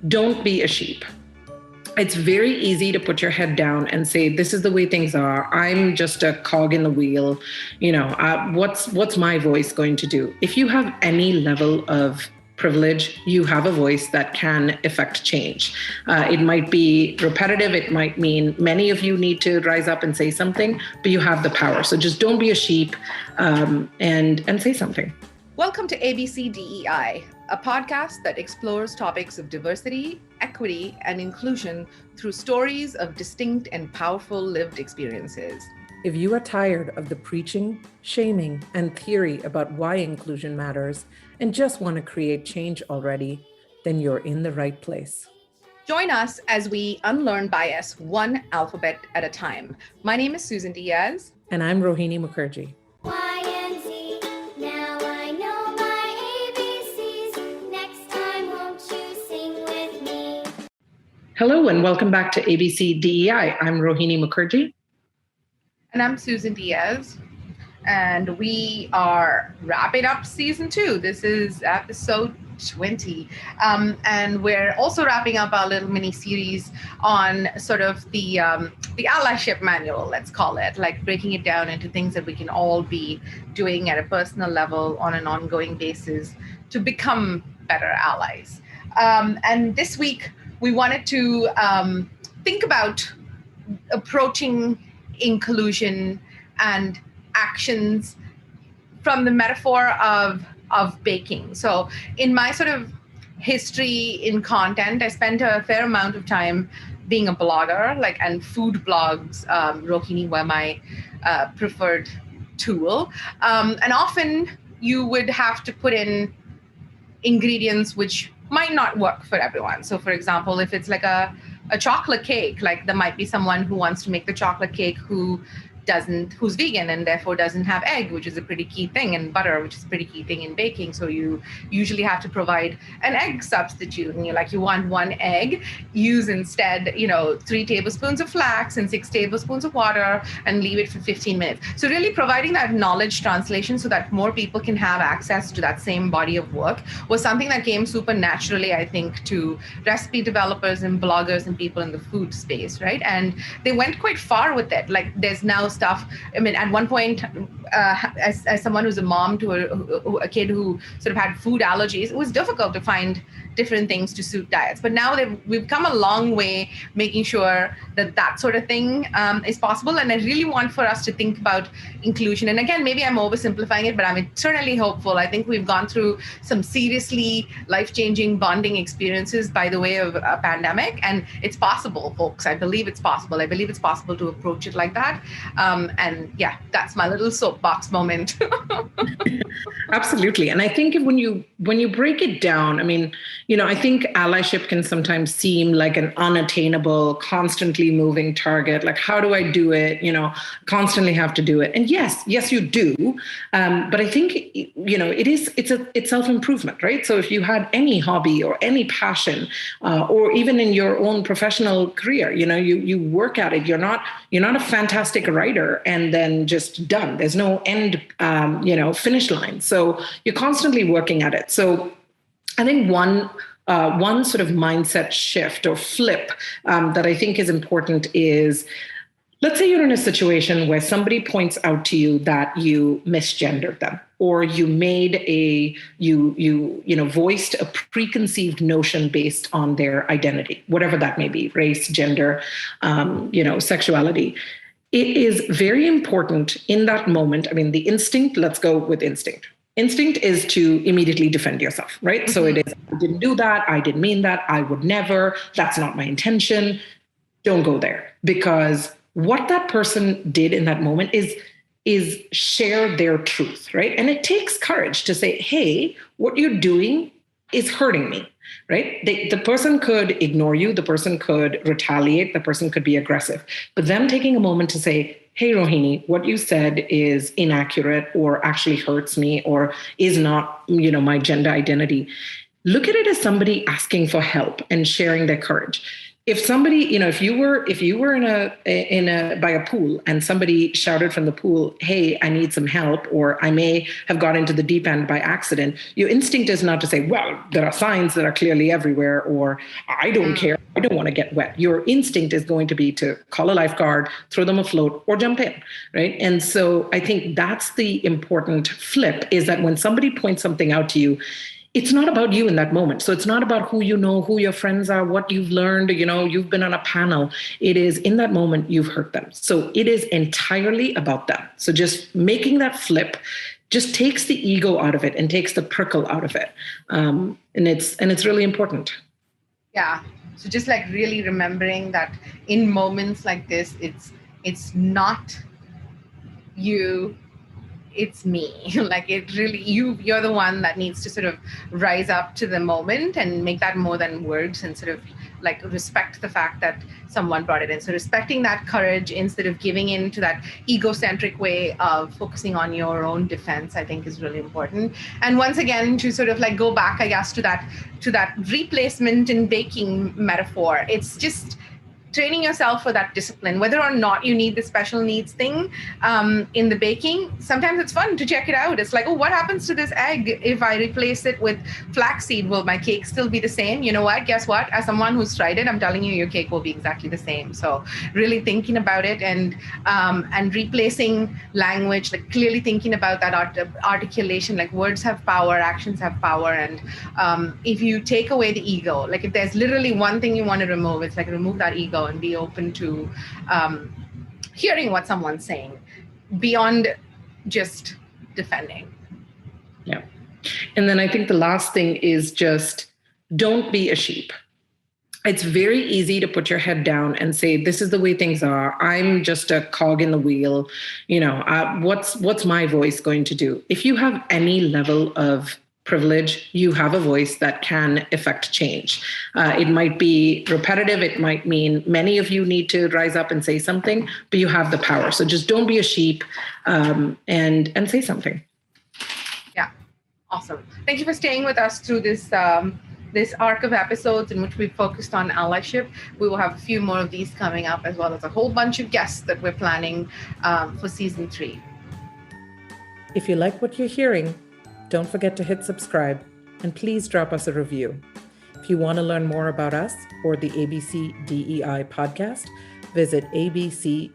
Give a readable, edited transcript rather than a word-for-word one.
don't be a sheep. It's very easy to put your head down and say, this is the way things are. I'm just a cog in the wheel. What's my voice going to do? If you have any level of privilege, you have a voice that can affect change. It might be repetitive. It might mean many of you need to rise up and say something, but you have the power. So just don't be a sheep and say something. Welcome to ABCDEI, a podcast that explores topics of diversity, equity, and inclusion through stories of distinct and powerful lived experiences. If you are tired of the preaching, shaming, and theory about why inclusion matters and just want to create change already, then you're in the right place. Join us as we unlearn bias one alphabet at a time. My name is Susan Diaz. And I'm Rohini Mukherjee. Hello and welcome back to ABCDEI. I'm Rohini Mukherjee. And I'm Susan Diaz. And we are wrapping up season 2. This is episode 20. And we're also wrapping up our little mini series on sort of the Allyship Manual, let's call it, like breaking it down into things that we can all be doing at a personal level on an ongoing basis to become better allies. And this week, we wanted to think about approaching inclusion and actions from the metaphor of baking. So in my sort of history in content, I spent a fair amount of time being a blogger, and food blogs, Rohini, were my preferred tool. And often you would have to put in ingredients which might not work for everyone. So for example, if it's like a chocolate cake, there might be someone who wants to make the chocolate cake who's vegan and therefore doesn't have egg, which is a pretty key thing, and butter, which is a pretty key thing in baking. So you usually have to provide an egg substitute. And you want 1 egg, use instead, 3 tablespoons of flax and 6 tablespoons of water and leave it for 15 minutes. So really providing that knowledge translation so that more people can have access to that same body of work was something that came super naturally, I think, to recipe developers and bloggers and people in the food space, right? And they went quite far with it. There's now stuff. I mean, at one point, as someone who's a mom to a kid who sort of had food allergies, it was difficult to find different things to suit diets. But now we've come a long way making sure that sort of thing is possible. And I really want for us to think about inclusion. And again, maybe I'm oversimplifying it, but I'm eternally hopeful. I think we've gone through some seriously life-changing bonding experiences by the way of a pandemic. And it's possible, folks. I believe it's possible. I believe it's possible to approach it like that. And yeah, that's my little soapbox moment. Absolutely. And I think when you break it down, I mean, I think allyship can sometimes seem like an unattainable, constantly moving target. Like, how do I do it? Constantly have to do it. And yes, you do. But I think, it's self-improvement, right? So if you had any hobby or any passion, or even in your own professional career, you work at it. You're not a fantastic writer and then just done. There's no end, finish line. So you're constantly working at it. So I think one sort of mindset shift or flip that I think is important is, let's say you're in a situation where somebody points out to you that you misgendered them, or you made you voiced a preconceived notion based on their identity, whatever that may be, race, gender, sexuality. It is very important in that moment. I mean, the instinct, let's go with instinct. Instinct is to immediately defend yourself, right? Mm-hmm. So it is, I didn't do that. I didn't mean that. I would never. That's not my intention. Don't go there. Because what that person did in that moment is share their truth, right? And it takes courage to say, hey, what you're doing is hurting me, right? The person could ignore you. The person could retaliate. The person could be aggressive. But them taking a moment to say, hey, Rohini, what you said is inaccurate or actually hurts me or is not, my gender identity. Look at it as somebody asking for help and sharing their courage. if somebody, if you were in a by a pool and somebody shouted from the pool, "Hey, I need some help," or "I may have got into the deep end by accident," your instinct is not to say, "Well, there are signs that are clearly everywhere," or "I don't care, I don't want to get wet." Your instinct is going to be to call a lifeguard, throw them afloat, or jump in, right? And so I think that's the important flip, is that when somebody points something out to you, it's not about you in that moment. So it's not about who you know, who your friends are, what you've learned, you've been on a panel. It is in that moment you've hurt them. So it is entirely about them. So just making that flip just takes the ego out of it and takes the prickle out of it. And it's really important. Yeah. So just like really remembering that in moments like this, it's not you, it's me. Like it really, you're the one that needs to sort of rise up to the moment and make that more than words, and sort of like respect the fact that someone brought it in. So respecting that courage instead of giving in to that egocentric way of focusing on your own defense, I think is really important. And once again, to sort of like go back, I guess, to that replacement in baking metaphor, it's just training yourself for that discipline, whether or not you need the special needs thing in the baking. Sometimes it's fun to check it out. It's like, oh, what happens to this egg if I replace it with flaxseed? Will my cake still be the same? You know what? Guess what? As someone who's tried it, I'm telling you, your cake will be exactly the same. So really thinking about it and replacing language, like clearly thinking about that articulation, like words have power, actions have power. And if you take away the ego, like if there's literally one thing you want to remove, it's like remove that ego and be open to hearing what someone's saying beyond just defending. Yeah. And then I think the last thing is just don't be a sheep. It's very easy to put your head down and say, this is the way things are. I'm just a cog in the wheel. What's my voice going to do? If you have any level of privilege, you have a voice that can affect change. It might be repetitive. It might mean many of you need to rise up and say something, but you have the power. So just don't be a sheep and say something. Yeah, awesome. Thank you for staying with us through this arc of episodes in which we focused on allyship. We will have a few more of these coming up, as well as a whole bunch of guests that we're planning for season 3. If you like what you're hearing, don't forget to hit subscribe and please drop us a review. If you want to learn more about us or the ABCDEI podcast, visit abcdei.ca.